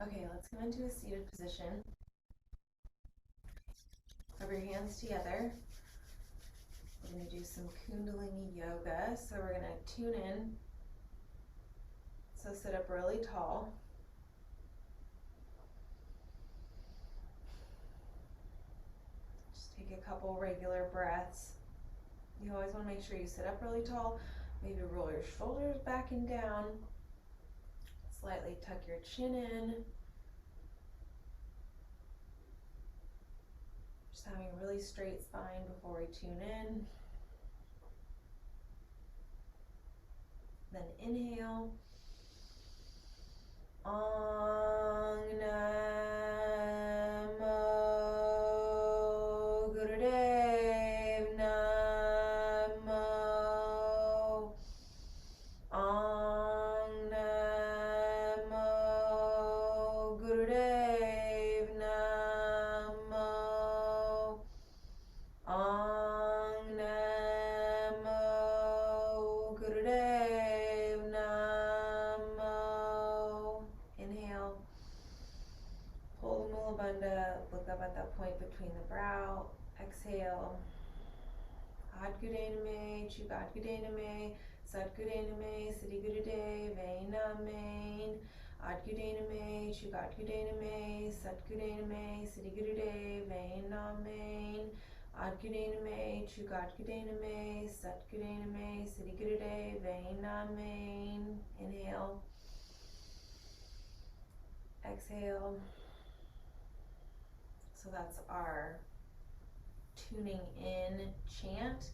Okay, let's come into a seated position. Rub your hands together. We're going to do some Kundalini yoga. So we're going to tune in. So sit up really tall. Just take a couple regular breaths. You always want to make sure you sit up really tall. Maybe roll your shoulders back and down. Slightly tuck your chin in. Just having a really straight spine before we tune in. Then inhale. Ong Namo Gurudev Namo. Ong Namo Gurudev Namo. Ong Namo Gurudev Namo. Inhale. Pull the Mula Bandha. Look up at that point between the brow. Exhale. Adgudename, Chugadgudename, Satgudename, Siddhigurudev Namain. Adgudename, Chugadgudename, Satgudename, Siddhigurudev Namain. Adgudename, Chugadgudename, Satgudename, Siddhigurudev Namain. Inhale. Exhale. So that's our tuning in chant,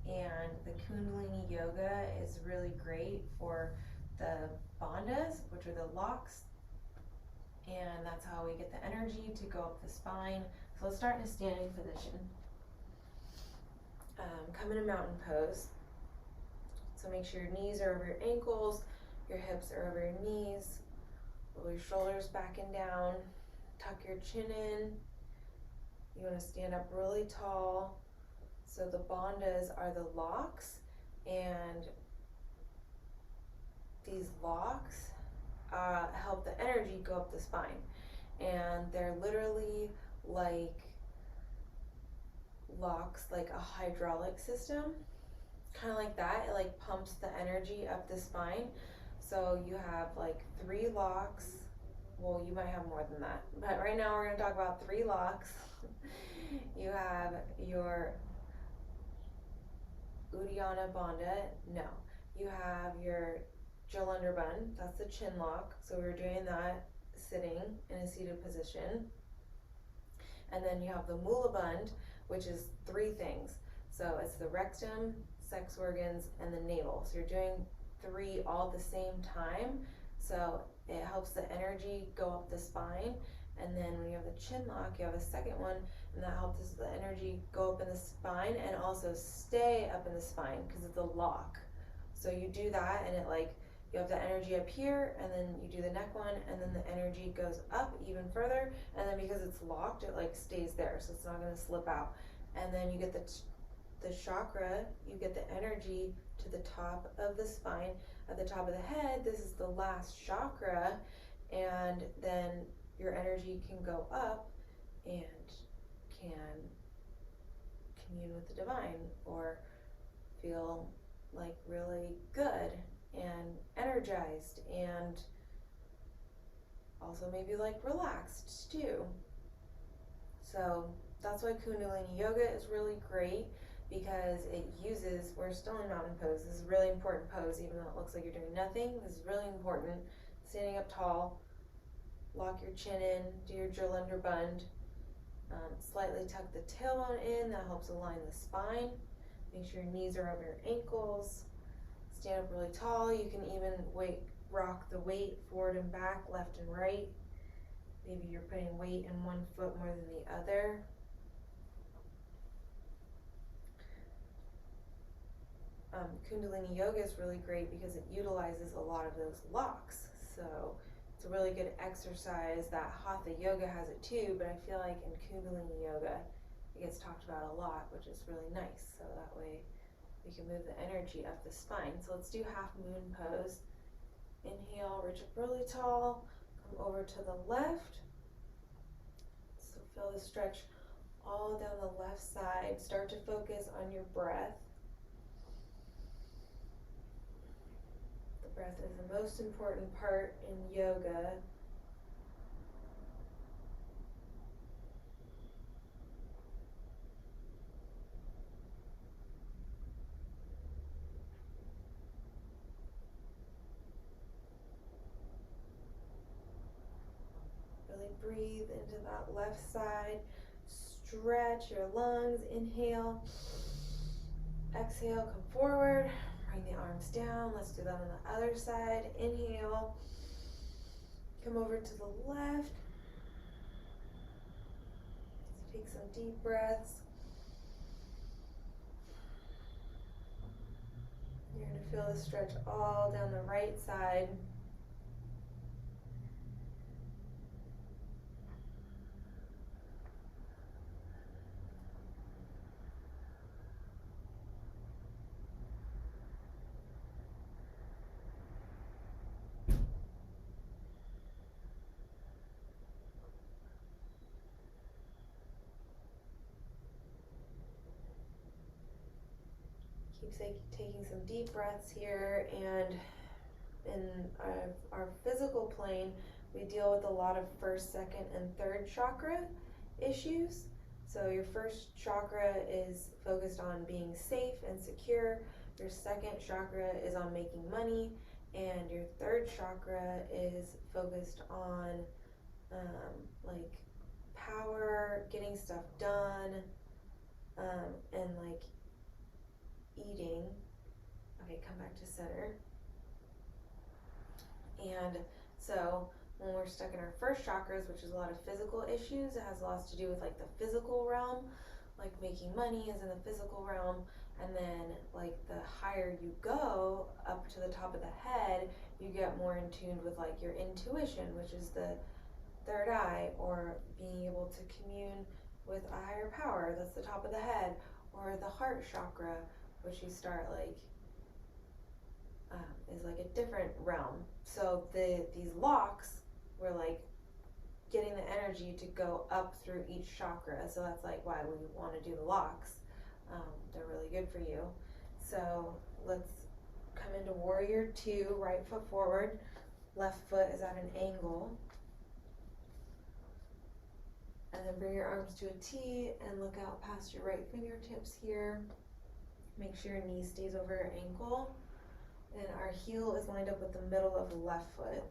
and the Kundalini yoga is really great for the Bhandas, which are the locks, and that's how we get the energy to go up the spine. So let's start in a standing position. Come in a mountain pose. So make sure your knees are over your ankles, your hips are over your knees. Roll your shoulders back and down. Tuck your chin in. You want to stand up really tall. So the bandhas are the locks, and these locks help the energy go up the spine. And they're literally like locks, like a hydraulic system, kind of like that. It like pumps the energy up the spine. So you have like 3 locks. Well, you might have more than that, but right now we're going to talk about 3 locks. You have your Uddiyana Bandha. No. You have your Jalandhar Bandha. That's the chin lock. So we're doing that sitting in a seated position. And then you have the Mula Bandha, which is 3 things. So it's the rectum, sex organs, and the navel. So you're doing 3 all at the same time. So it helps the energy go up the spine. And then when you have the chin lock, you have a second one, and that helps the energy go up in the spine and also stay up in the spine because it's a lock. So you do that, and it like, you have the energy up here, and then you do the neck one, and then the energy goes up even further, and then because it's locked, it like stays there, so it's not going to slip out. And then you get the chakra, you get the energy to the top of the spine. At the top of the head, this is the last chakra, and then your energy can go up and can commune with the divine or feel like really good and energized and also maybe like relaxed too. So that's why Kundalini yoga is really great, because it uses, we're still in mountain pose. This is a really important pose, even though it looks like you're doing nothing. This is really important. Standing up tall, lock your chin in, do your Jalandhar Bandha. Slightly tuck the tailbone in, that helps align the spine. Make sure your knees are over your ankles. Stand up really tall. You can even rock the weight forward and back, left and right. Maybe you're putting weight in one foot more than the other. Kundalini yoga is really great because it utilizes a lot of those locks. So it's a really good exercise. That Hatha yoga has it too, but I feel like in Kundalini yoga it gets talked about a lot, which is really nice. So that way we can move the energy up the spine. So let's do half moon pose. Inhale, reach up really tall, Come over to the left. So feel the stretch all down the left side. Start to focus on your breath. The breath is the most important part in yoga. Really breathe into that left side. Stretch your lungs. Inhale. Exhale, come forward. Bring the arms down. Let's do that on the other side. Inhale. Come over to the left. Take some deep breaths. You're going to feel the stretch all down the right side. Keep taking some deep breaths here, and in our physical plane, we deal with a lot of first, second, and third chakra issues. So your first chakra is focused on being safe and secure. Your second chakra is on making money, and your third chakra is focused on like power, getting stuff done, and like eating. Okay, come back to center. And so when we're stuck in our first chakras, which is a lot of physical issues, it has lots to do with like the physical realm, like making money is in the physical realm. And then like the higher you go up to the top of the head, you get more in tune with like your intuition, which is the third eye, or being able to commune with a higher power, that's the top of the head, or the heart chakra, which you start like is like a different realm. So these locks were like getting the energy to go up through each chakra. So that's like why we want to do the locks. They're really good for you. So let's come into warrior two, right foot forward, left foot is at an angle. And then bring your arms to a T and look out past your right fingertips here. Make sure your knee stays over your ankle. And our heel is lined up with the middle of the left foot.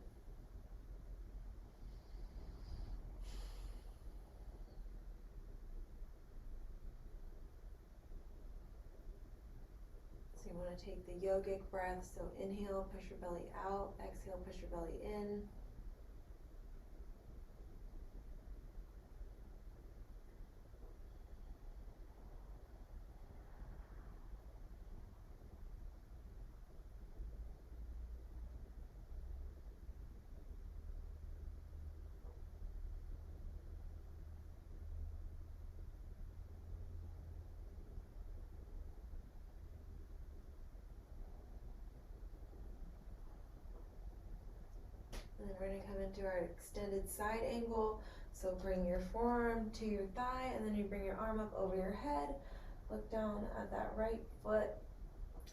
So you want to take the yogic breath. So inhale, push your belly out. Exhale, push your belly in. And then we're going to come into our extended side angle. So bring your forearm to your thigh, and then you bring your arm up over your head. Look down at that right foot.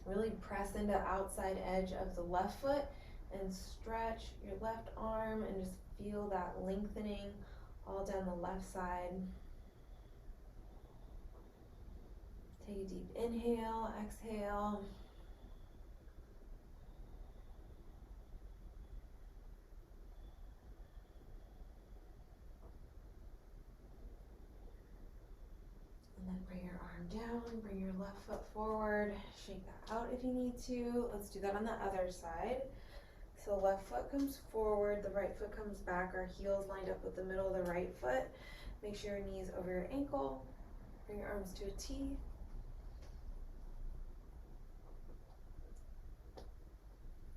Really press into the outside edge of the left foot and stretch your left arm and just feel that lengthening all down the left side. Take a deep inhale, exhale. And then bring your arm down, bring your left foot forward, shake that out if you need to. Let's do that on the other side. So left foot comes forward, the right foot comes back, our heels lined up with the middle of the right foot. Make sure your knees over your ankle. Bring your arms to a T.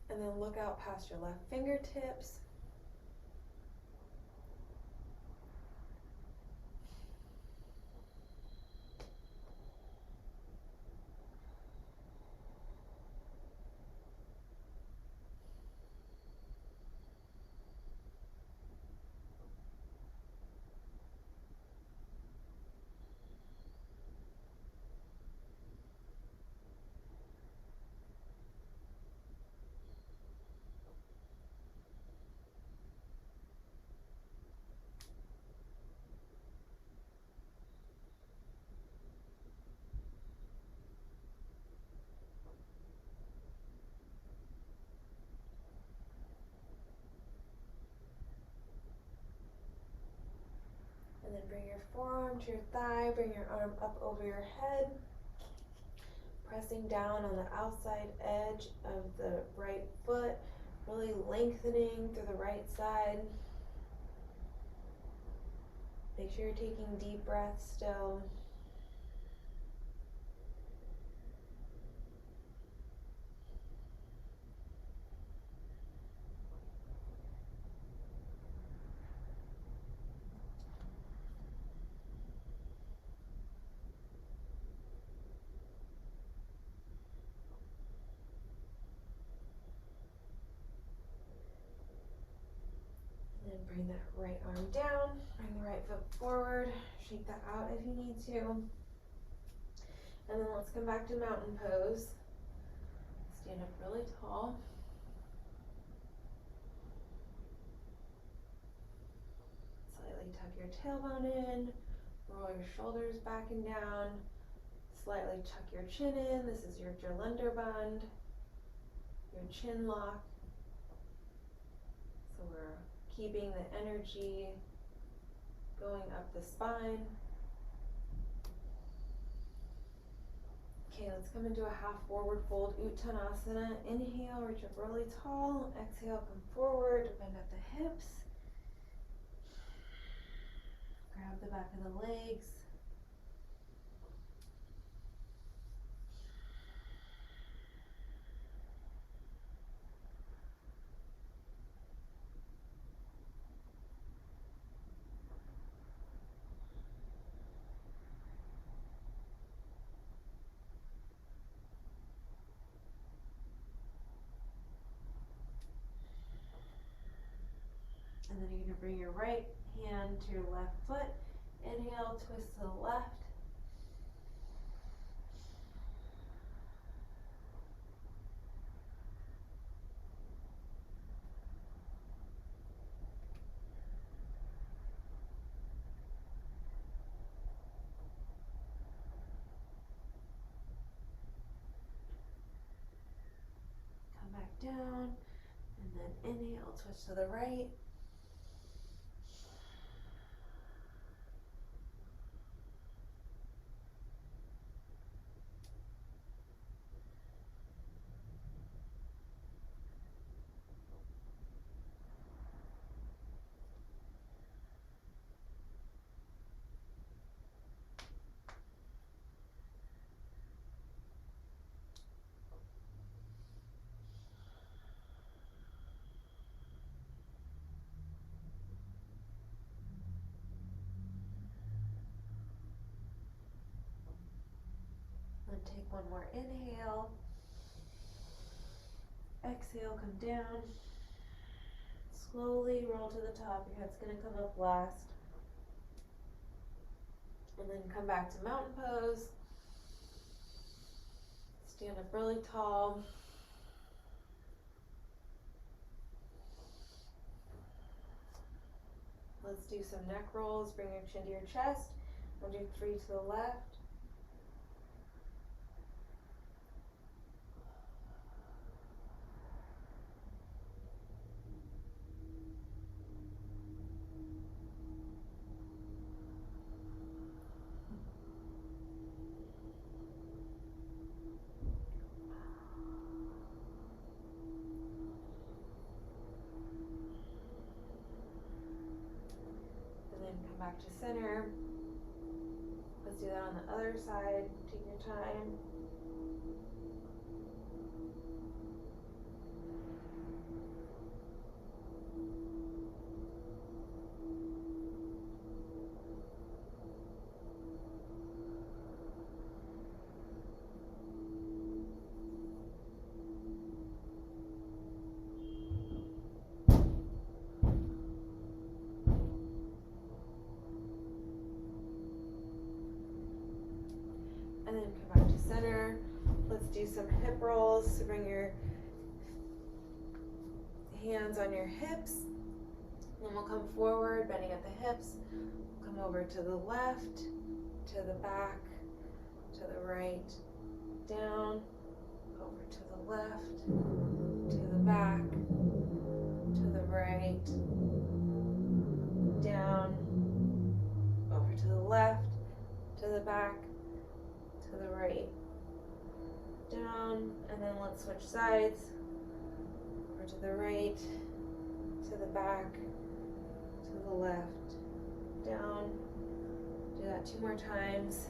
And then look out past your left fingertips. bring your forearm to your thigh, bring your arm up over your head, pressing down on the outside edge of the right foot, really lengthening through the right side. Make sure you're taking deep breaths still. And then bring that right arm down, bring the right foot forward, shake that out if you need to. And then let's come back to mountain pose. Stand up really tall. Slightly tuck your tailbone in, roll your shoulders back and down, slightly tuck your chin in. This is your Jalandhar Bandh, your chin lock. So we're keeping the energy going up the spine. Okay, let's come into a half forward fold, Uttanasana. Inhale, reach up really tall. Exhale, come forward, bend at the hips. Grab the back of the legs. And then you're going to bring your right hand to your left foot. Inhale, twist to the left. Come back down. And then inhale, twist to the right. Then take one more inhale. Exhale, come down. Slowly roll to the top. Your head's going to come up last. And then come back to mountain pose. Stand up really tall. Let's do some neck rolls. Bring your chin to your chest. We'll do 3 to the left. Come back to center. Let's do that on the other side. Take your time. And then come back to center. Let's do some hip rolls. So bring your hands on your hips. Then we'll come forward, bending at the hips. Come over to the left, to the back, to the right, down, over to the left, to the back, to the right, down, over right, down, and then let's switch sides. Or to the right, to the back, to the left, down. Do that 2 more times.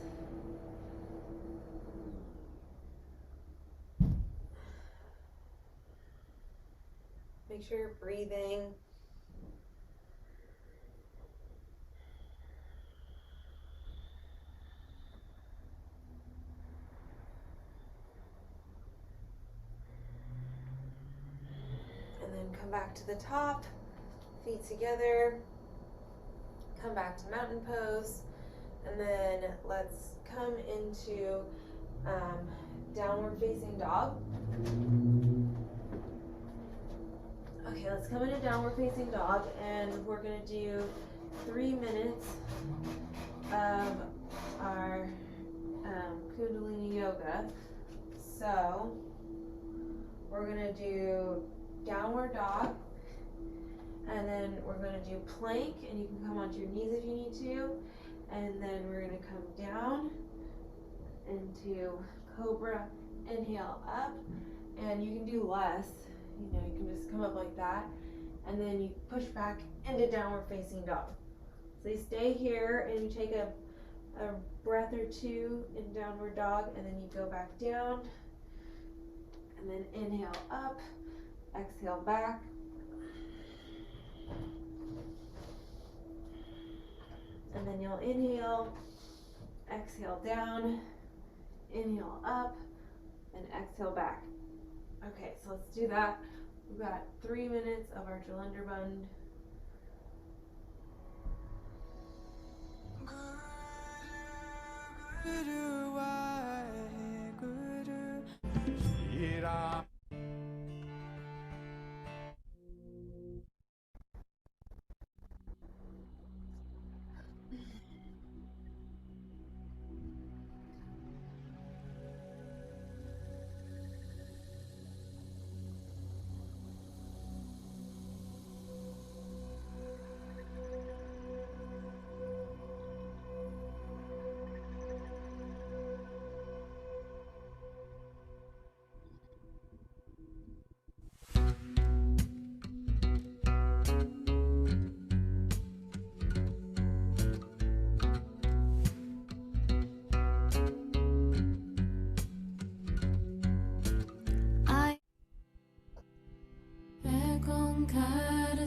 Make sure you're breathing. And then come back to the top, feet together. Come back to mountain pose. And then let's come into downward facing dog. Okay, let's come into downward facing dog, and we're gonna do 3 minutes of our Kundalini yoga. So we're gonna do downward dog, and then we're gonna do plank, and you can come onto your knees if you need to, and then we're gonna come down into Cobra, inhale up, and you can do less. You know, you can just come up like that, and then you push back into downward facing dog. So you stay here and you take a breath or 2 in downward dog, and then you go back down, and then inhale up, exhale back. And then you'll inhale, exhale down, inhale up, and exhale back. Okay, so let's do that. We've got 3 minutes of our Jalandhar Bandha.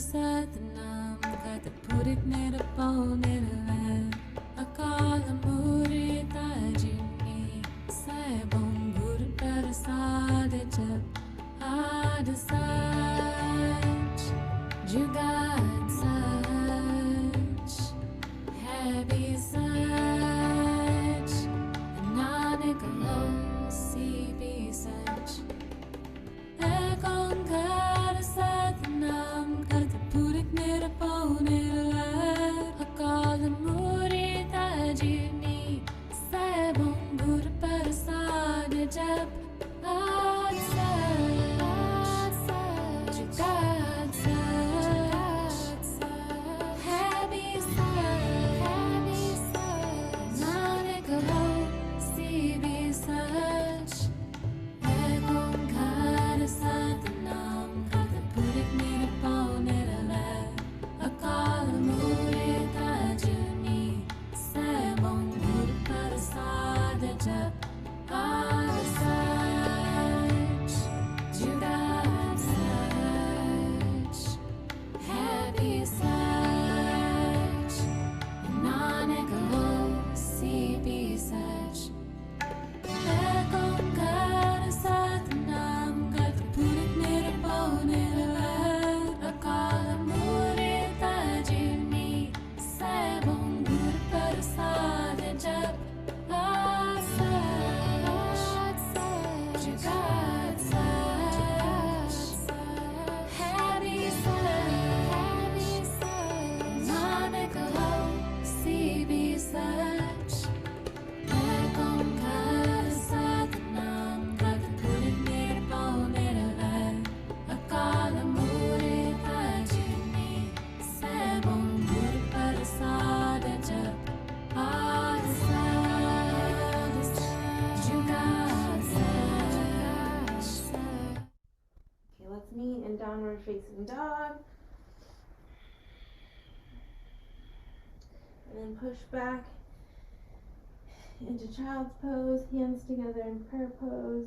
Satanam kata purik nera pau nera lan akala muri tajini saibam guru prasad jab ad sach jugad sach happy sach nanak lo si be sach ekon kara satanam kata purik nera pau nera lan akala facing dog. And then push back into child's pose, hands together in prayer pose.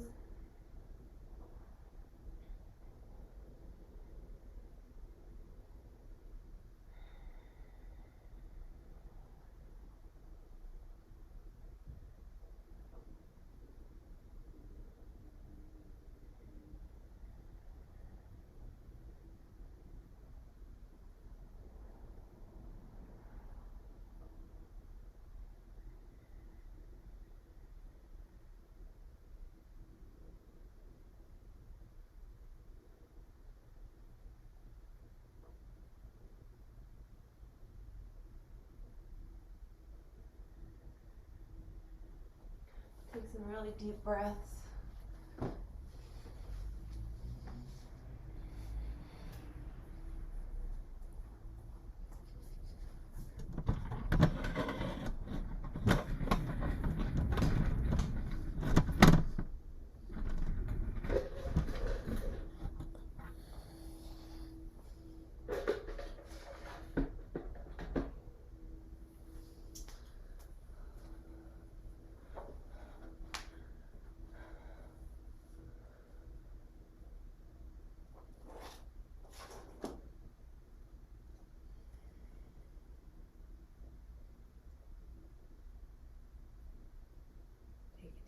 Take some really deep breaths.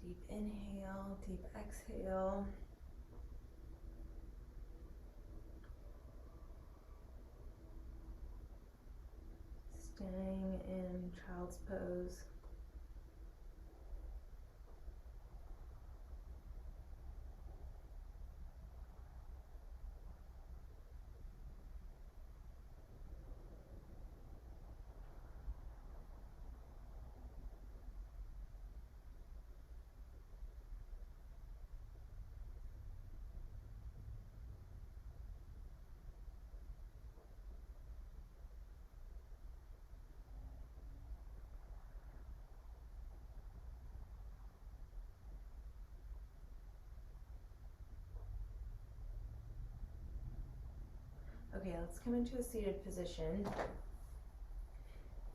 Deep inhale, deep exhale. Staying in child's pose. Okay, let's come into a seated position.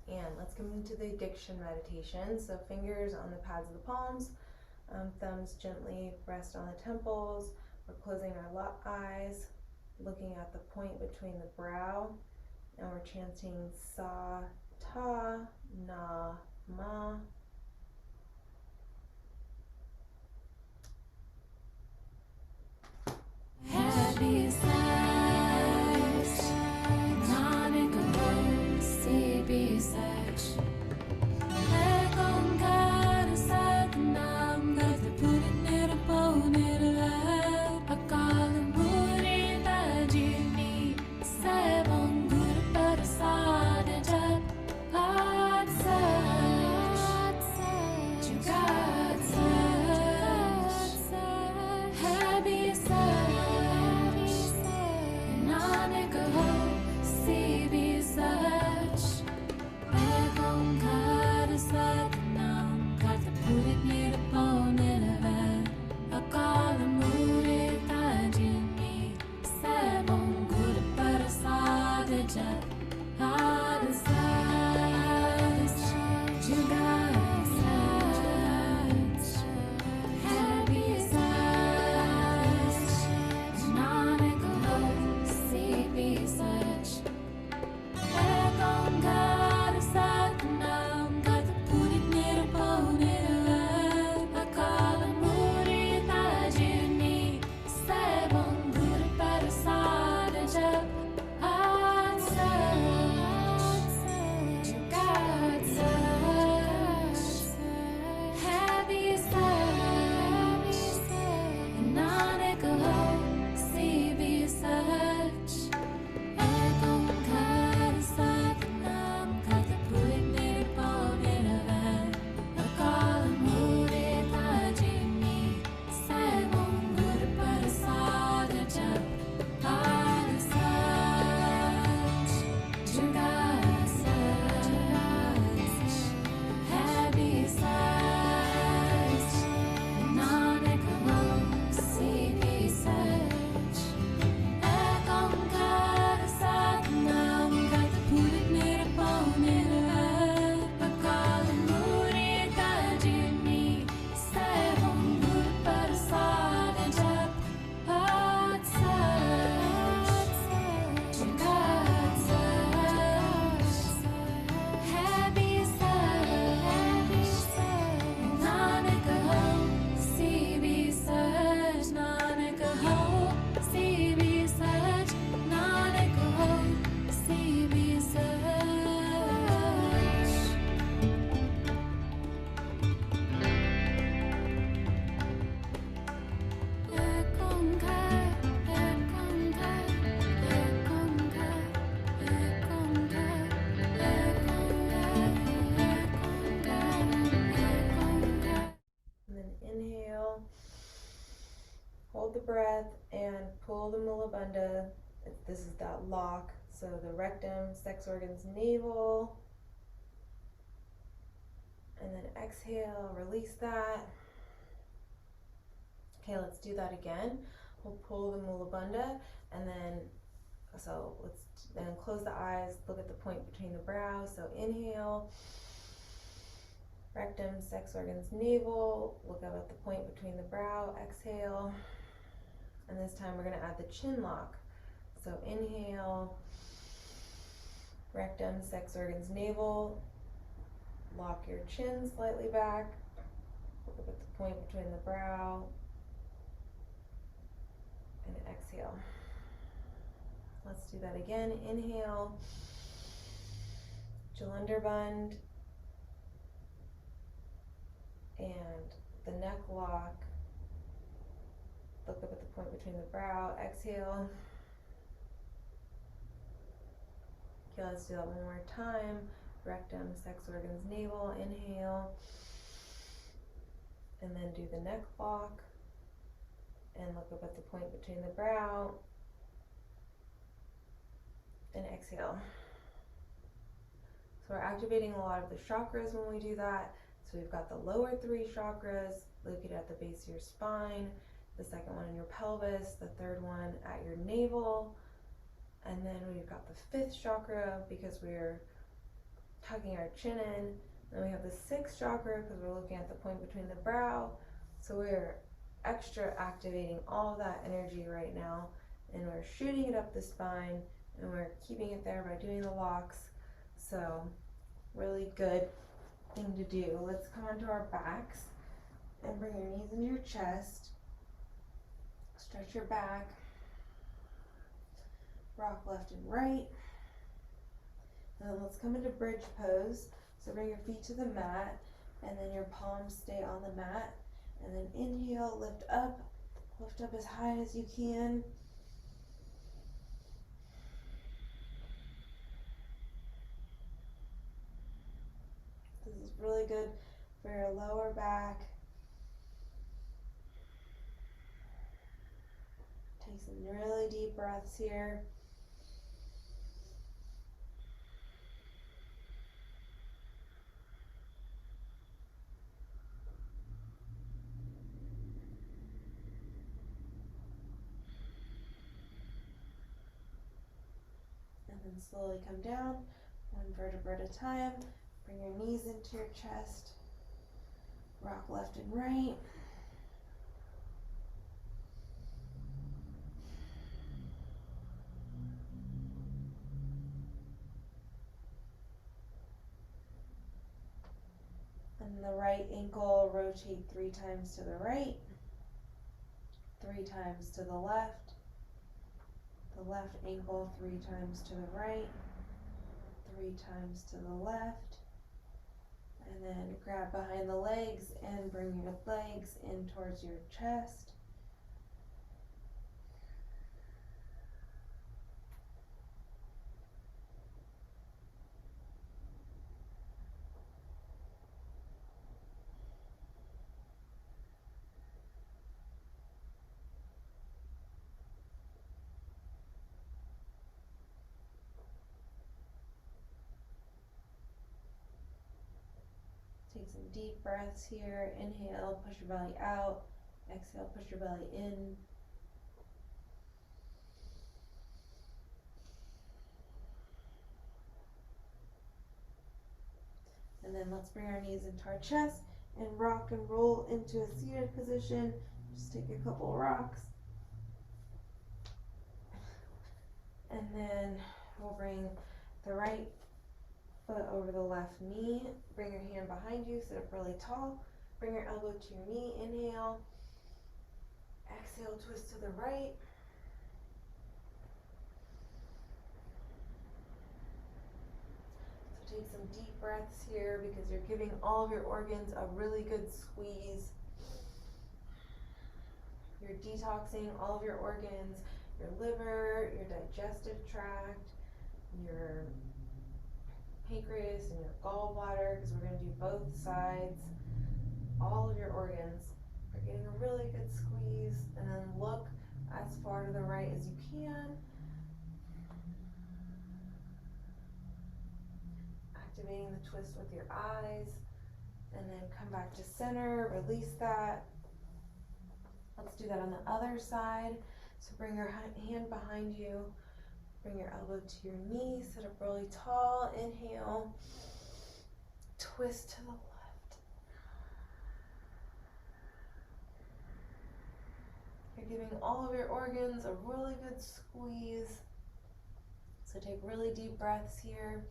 And let's come into the addiction meditation. So fingers on the pads of the palms, thumbs gently rest on the temples. We're closing our eyes, looking at the point between the brow, and we're chanting Sa, Ta, Na, Ma. Happy sights, Monica Rose, CB Satch. Leg on God, a side nam, got the put it near the bone, it alive. I call him Woody, that Jimmy. Seven good, but a side, a jet. God says, you got says, happy sights. the Mula Bandha. This is that lock. So the rectum, sex organs, navel. And then exhale, release that. Okay, let's do that again. We'll pull the Mula Bandha, and then, so let's then close the eyes, look at the point between the brows. So inhale, rectum, sex organs, navel. Look up at the point between the brow, exhale. And this time we're gonna add the chin lock. So inhale, rectum, sex organs, navel. Lock your chin slightly back. Look up at the point between the brow. And exhale. Let's do that again. Inhale, Jalandhar, and the neck lock. Look up at the point between the brow. Exhale. Okay, let's do that one more time. Rectum, sex organs, navel. Inhale. And then do the neck lock. And look up at the point between the brow. And exhale. So we're activating a lot of the chakras when we do that. So we've got the lower 3 chakras located at the base of your spine, the second one in your pelvis, the third one at your navel, and then we've got the 5th chakra because we're tucking our chin in. Then we have the 6th chakra because we're looking at the point between the brow. So we're extra activating all of that energy right now, and we're shooting it up the spine, and we're keeping it there by doing the locks. So really good thing to do. Let's come onto our backs and bring your knees into your chest. Stretch your back. Rock left and right. And then let's come into bridge pose. So bring your feet to the mat, and then your palms stay on the mat. And then inhale, lift up as high as you can. This is really good for your lower back. Take some really deep breaths here. And then slowly come down, one vertebra at a time. Bring your knees into your chest. Rock left and right. And the right ankle, rotate 3 times to the right, 3 times to the left. The left ankle 3 times to the right, 3 times to the left. And then grab behind the legs and bring your legs in towards your chest. Take some deep breaths here. Inhale, push your belly out. Exhale, push your belly in. And then let's bring our knees into our chest and rock and roll into a seated position. Just take a couple rocks. And then we'll bring the right foot over the left knee. Bring your hand behind you, sit up really tall. Bring your elbow to your knee. Inhale. Exhale, twist to the right. So take some deep breaths here because you're giving all of your organs a really good squeeze. You're detoxing all of your organs, your liver, your digestive tract, your pancreas and your gallbladder, because we're going to do both sides. All of your organs are getting a really good squeeze. And then look as far to the right as you can. Activating the twist with your eyes. And then come back to center, release that. Let's do that on the other side. So bring your hand behind you. Bring your elbow to your knee. Sit up really tall. Inhale. Twist to the left. You're giving all of your organs a really good squeeze. So take really deep breaths here.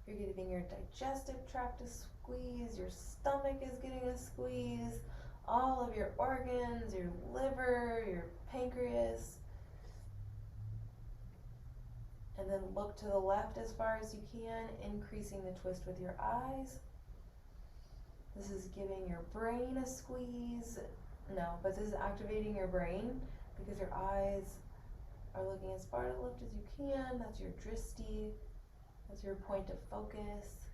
You're giving your digestive tract a squeeze. Your stomach is getting a squeeze. All of your organs, your liver, your pancreas. And then look to the left as far as you can, increasing the twist with your eyes. This is giving your brain a squeeze. No, but this is activating your brain because your eyes are looking as far to the left as you can. That's your drishti. That's your point of focus.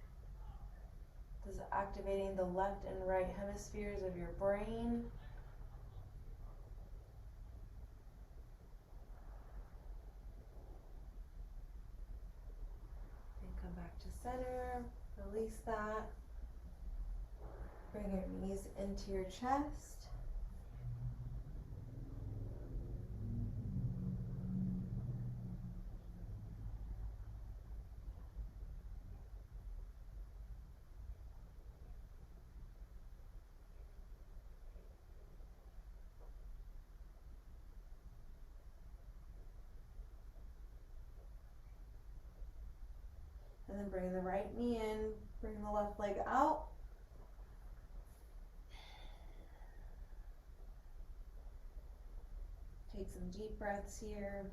This is activating the left and right hemispheres of your brain. And come back to center. Release that. Bring your knees into your chest. And then bring the right knee in, bring the left leg out. Take some deep breaths here.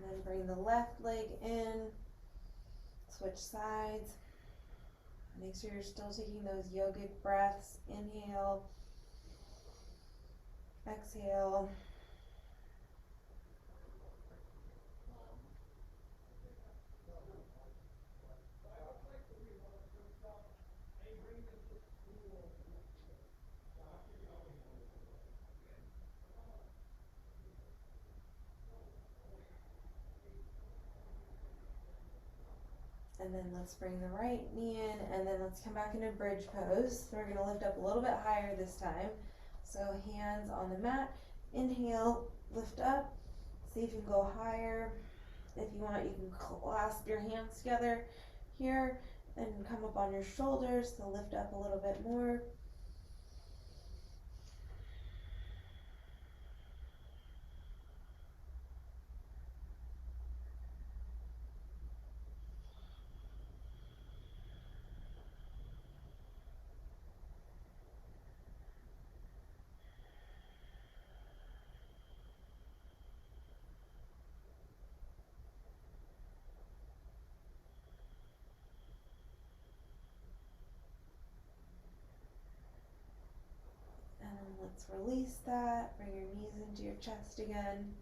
And then bring the left leg in, switch sides. Make sure you're still taking those yogic breaths. Inhale, exhale. And then let's bring the right knee in, and then let's come back into bridge pose. So we're gonna lift up a little bit higher this time. So hands on the mat, inhale, lift up, see if you can go higher. If you want, you can clasp your hands together here and come up on your shoulders, so lift up a little bit more. Let's release that. Bring your knees into your chest again.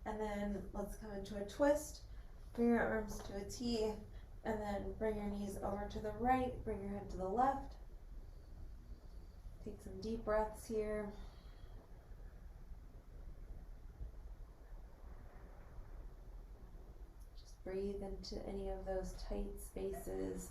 And then let's come into a twist. Bring your arms to a T, and then bring your knees over to the right, bring your head to the left. Take some deep breaths here. Just breathe into any of those tight spaces.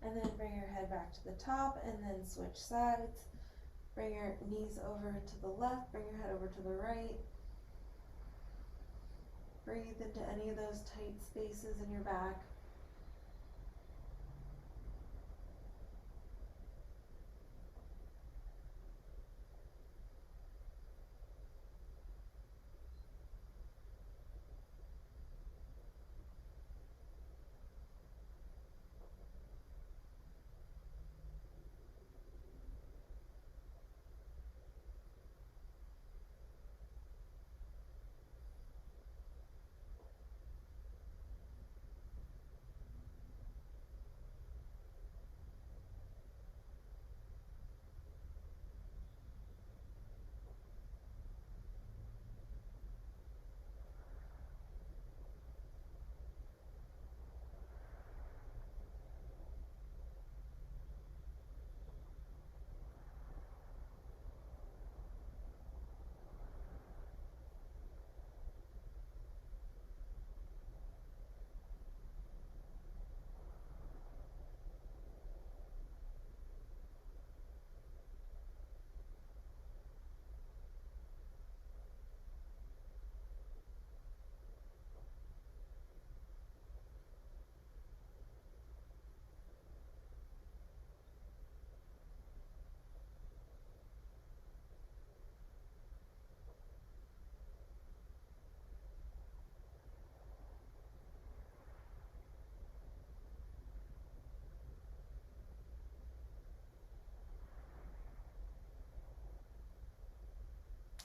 And then bring your head back to the top and then switch sides. Bring your knees over to the left, bring your head over to the right. Breathe into any of those tight spaces in your back.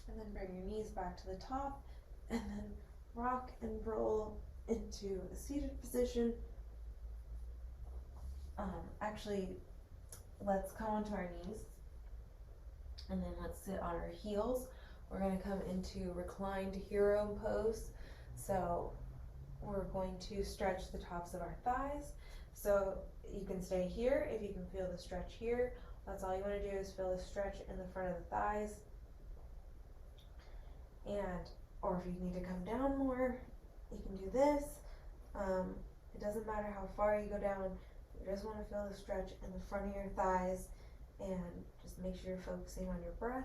And then bring your knees back to the top and then rock and roll into a seated position. Actually, let's come onto our knees and then let's sit on our heels. We're going to come into reclined hero pose. So we're going to stretch the tops of our thighs. So you can stay here if you can feel the stretch here. That's all you want to do is feel the stretch in the front of the thighs. And, or if you need to come down more, you can do this. It doesn't matter how far you go down, you just want to feel the stretch in the front of your thighs and just make sure you're focusing on your breath.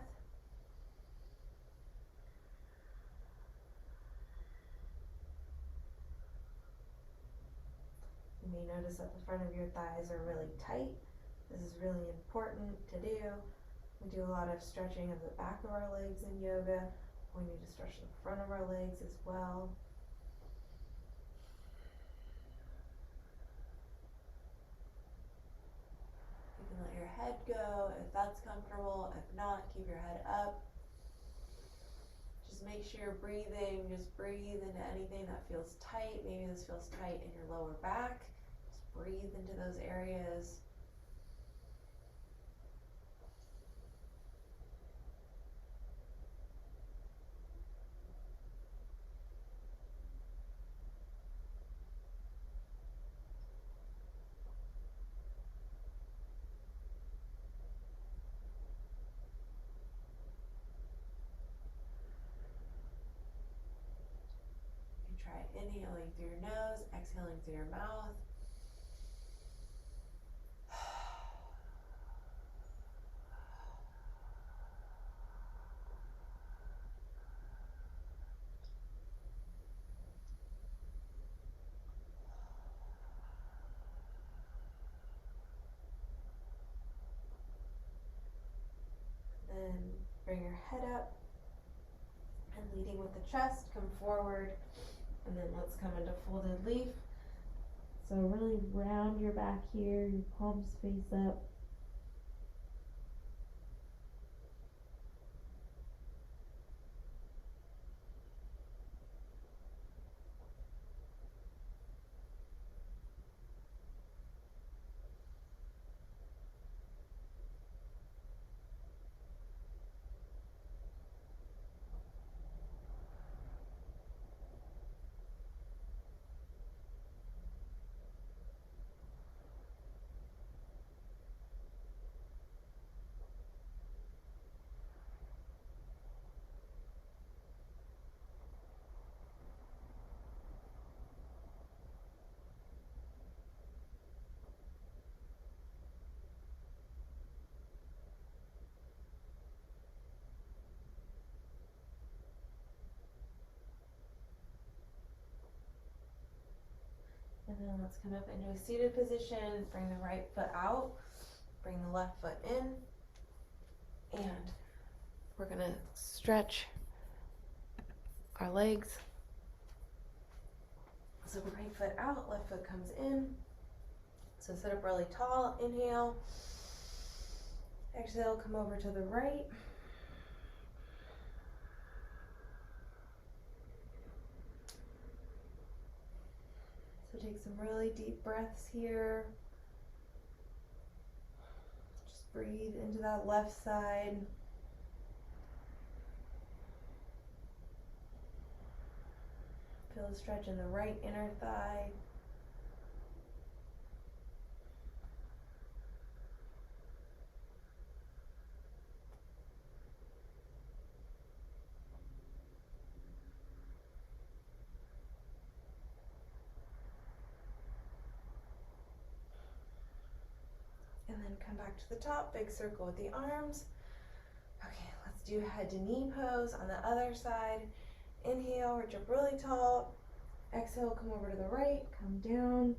You may notice that the front of your thighs are really tight. This is really important to do. We do a lot of stretching of the back of our legs in yoga. We need to stretch the front of our legs as well. You can let your head go if that's comfortable. If not, keep your head up. Just make sure you're breathing. Just breathe into anything that feels tight. Maybe this feels tight in your lower back. Just breathe into those areas. Try inhaling through your nose, exhaling through your mouth. Then bring your head up and leading with the chest, come forward. And then let's come into folded leaf. So really round your back here, your palms face up. then let's come up into a seated position. Bring the right foot out. Bring the left foot in. And we're going to stretch our legs. So right foot out, left foot comes in. So sit up really tall. Inhale. Exhale, come over to the right. So take some really deep breaths here. Just breathe into that left side. Feel the stretch in the right inner thigh. And then come back to the top, big circle with the arms. Okay, let's do head to knee pose on the other side. Inhale, reach up really tall. Exhale, come over to the right, come down.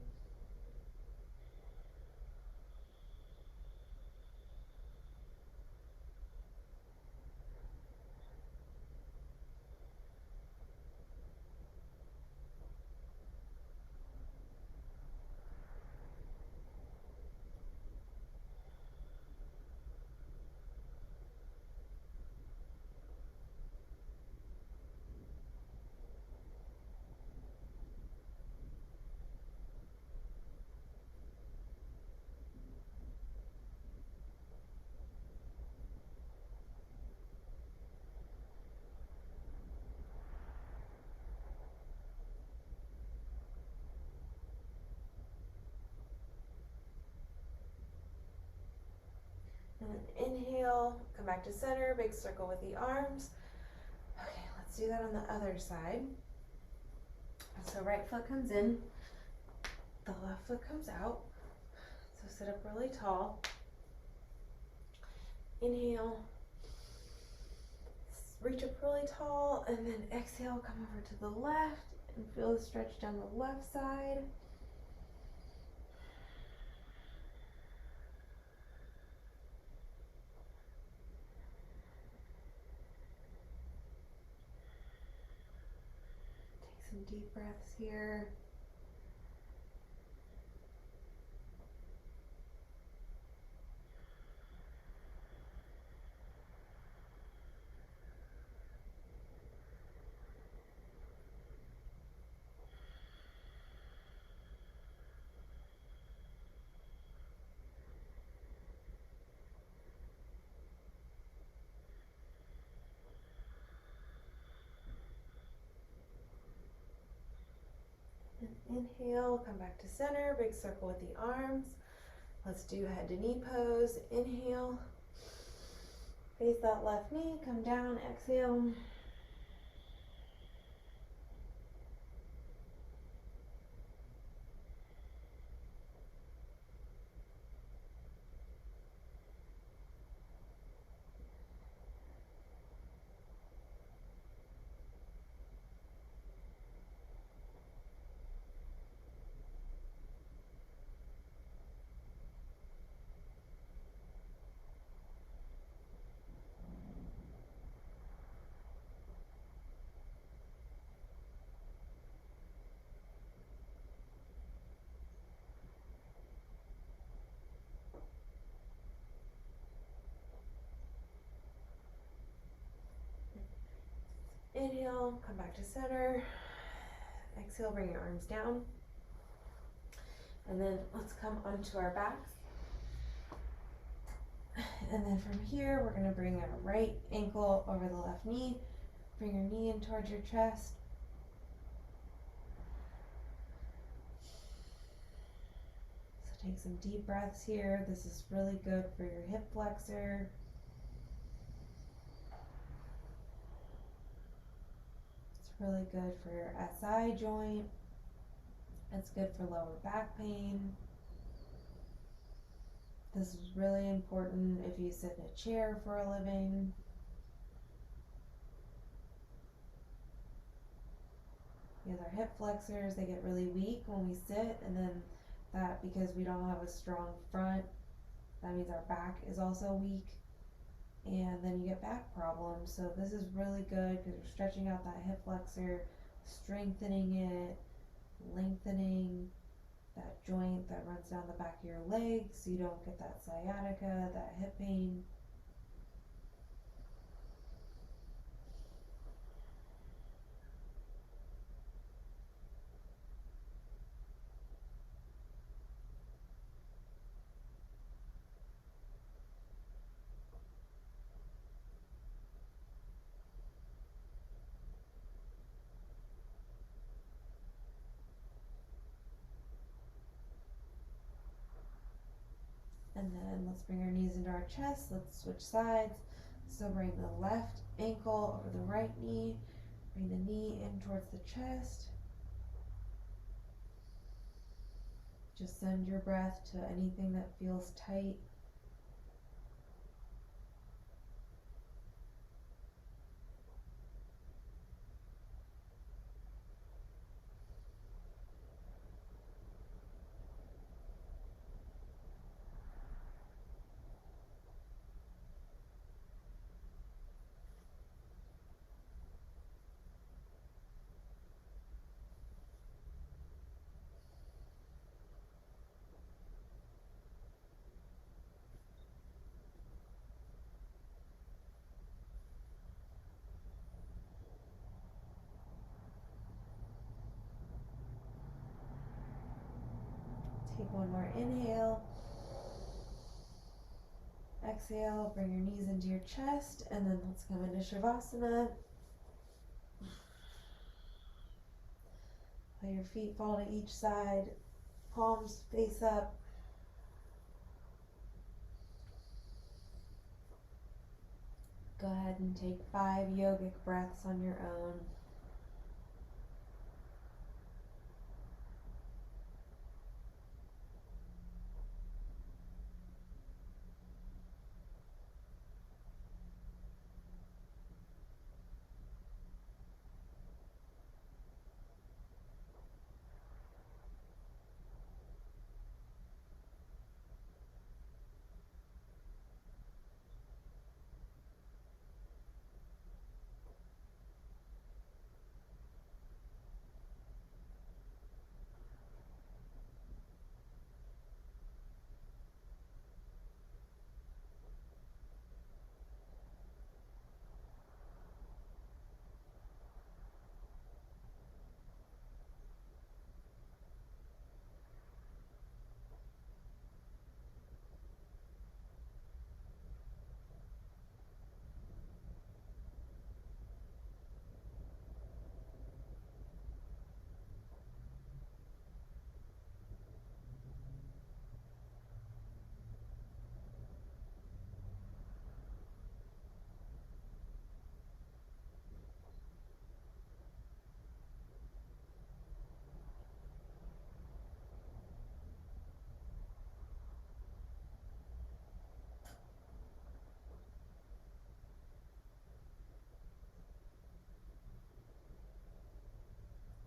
And then inhale, come back to center, big circle with the arms. Okay, let's do that on the other side. So right foot comes in, the left foot comes out. So sit up really tall. Inhale, reach up really tall, and then exhale, come over to the left and feel the stretch down the left side. Take some deep breaths here. Inhale, come back to center, big circle with the arms. Let's do head to knee pose. Inhale, face that left knee, come down, exhale. Inhale, come back to center. Exhale, bring your arms down. And then let's come onto our backs. And then from here, we're going to bring our right ankle over the left knee. Bring your knee in towards your chest. So take some deep breaths here. This is really good for your hip flexor. It's really good for your SI joint. It's good for lower back pain. This is really important if you sit in a chair for a living. Because our hip flexors, they get really weak when we sit, and then that, because we don't have a strong front, that means our back is also weak, and then you get back problems. So this is really good because you're stretching out that hip flexor, strengthening it, lengthening that joint that runs down the back of your legs so you don't get that sciatica, that hip pain. And then let's bring our knees into our chest. Let's switch sides. So bring the left ankle over the right knee. Bring the knee in towards the chest. Just send your breath to anything that feels tight. Take one more inhale. Exhale, bring your knees into your chest, and then let's come into Shavasana. Let your feet fall to each side, palms face up. Go ahead and take 5 yogic breaths on your own.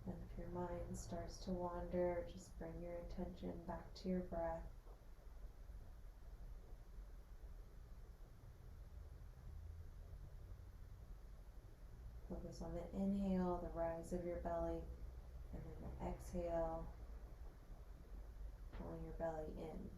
And if your mind starts to wander, just bring your attention back to your breath. Focus on the inhale, the rise of your belly, and then the exhale, pulling your belly in.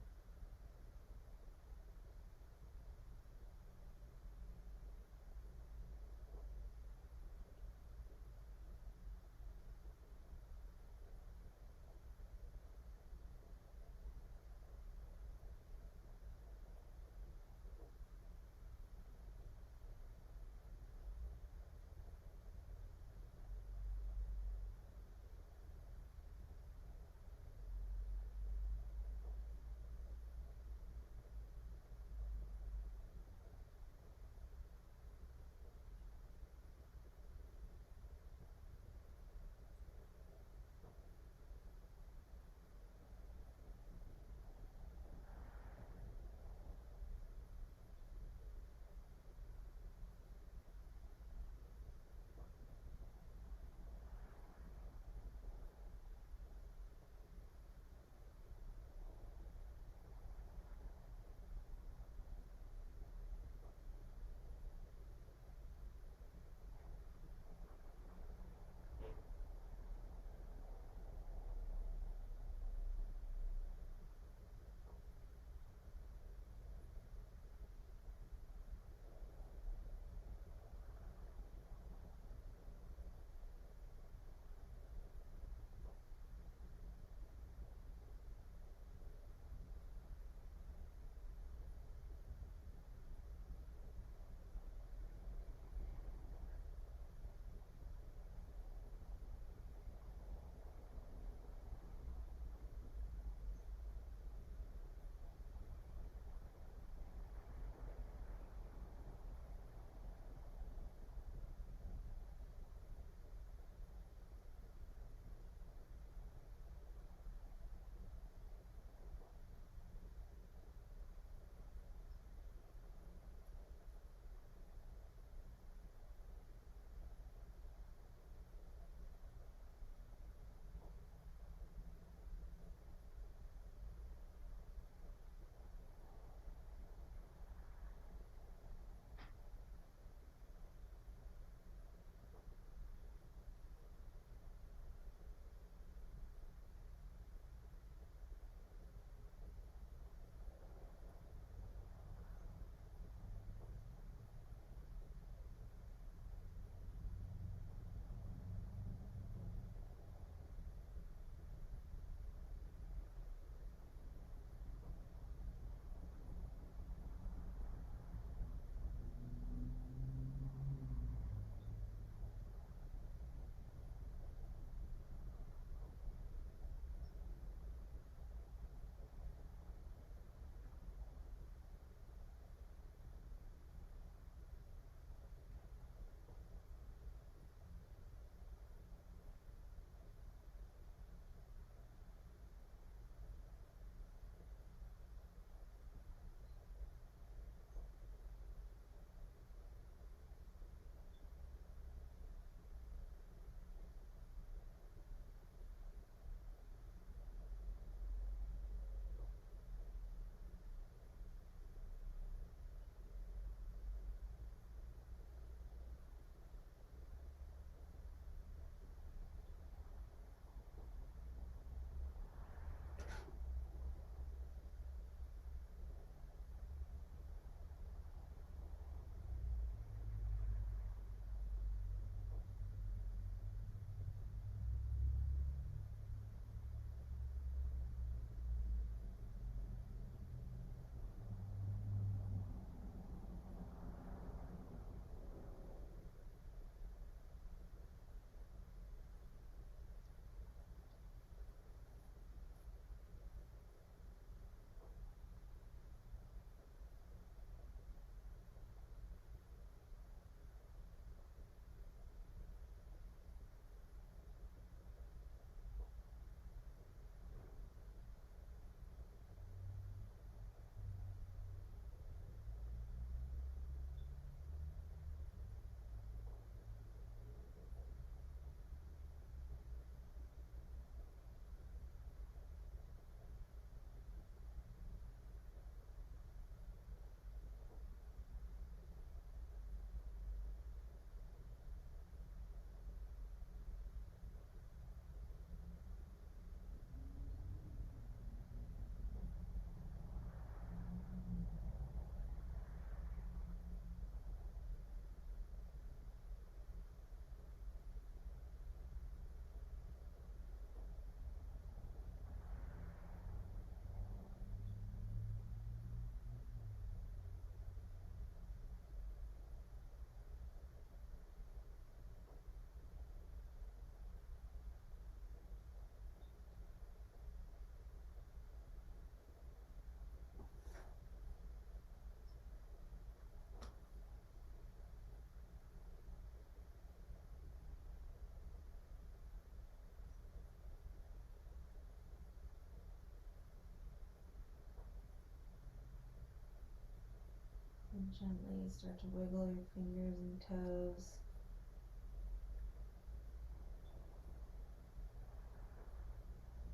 And gently start to wiggle your fingers and toes.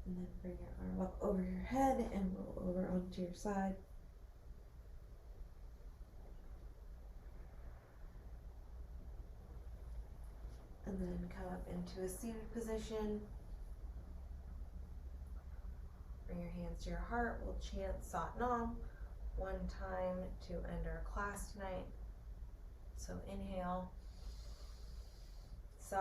And then bring your arm up over your head and roll over onto your side. And then come up into a seated position. Bring your hands to your heart. We'll chant Sat Nam one time to end our class tonight. So inhale. Sat.